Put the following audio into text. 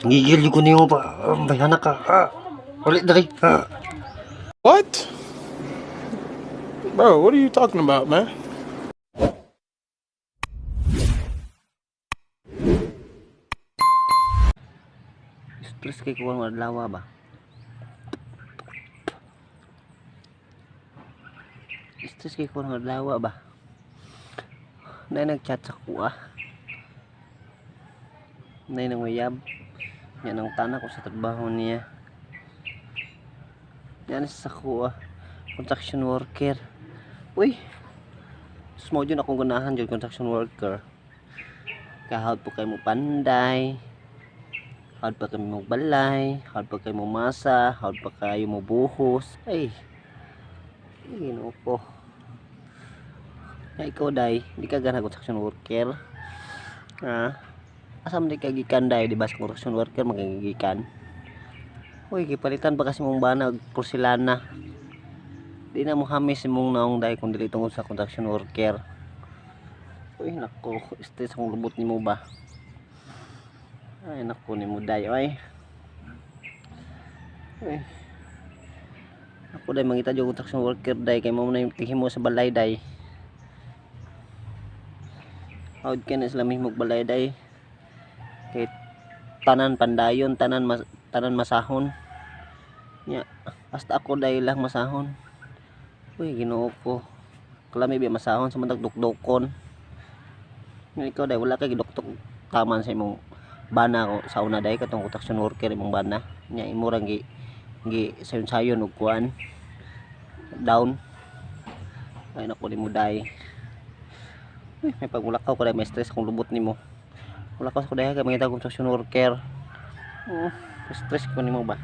Gigil ko niyo ba? Bayanak ka. Ulit dali. What? Bro, what are you talking about, man? Stress kay kuwang adlaw ba? Stress kay kuwang adlaw ba? Nay nagchat sa kuha. Nay nang mayab. Yan ang tanak ko sa trabaho niya. Yan sa kuha. Construction worker. Uy. Small dyan akong ganahan dyan construction worker. Kahawad po kayo mo panday. Hawad pa kayo mo balay. Hawad pa kayo mo masa. Hawad pa kayo mo buhos. Ay. Ginoo ko. Ay, ikaw day. Hindi ka gana construction worker. Ha? Asam di ka gikan day. Diba sa construction worker magagikan. Uy, gipalitan pa kasi mong banag porcelana. Di na mo hamis mong naong day kung dili tungod sa construction worker. Uy, nako. Stress akong lubot ni mo ba? Ay, naku ni mo day, ay. Ay. Ako day, mangita dyan construction worker day. Kaya mo na yung tingin mo sa balay day. Hawad ka na sila mismo balay day. Kaya tanan pandayon, tanan masahon. Nya, hasta ako day lang masahon. Uy, ginoo ko. Kalami ba masahon sa matag dukdukon. Ikaw day, wala kay giduktok taman sa imong bana ko sa una day katong construction worker imong bana nya imurang gi sayon-sayon og kuan down. Ay naku ni mo day. Uy, may pagulakaw ko day, may stress kung lubot nimo. Wala ko sa kuday kay mangita construction worker. Stress ko nimo ba?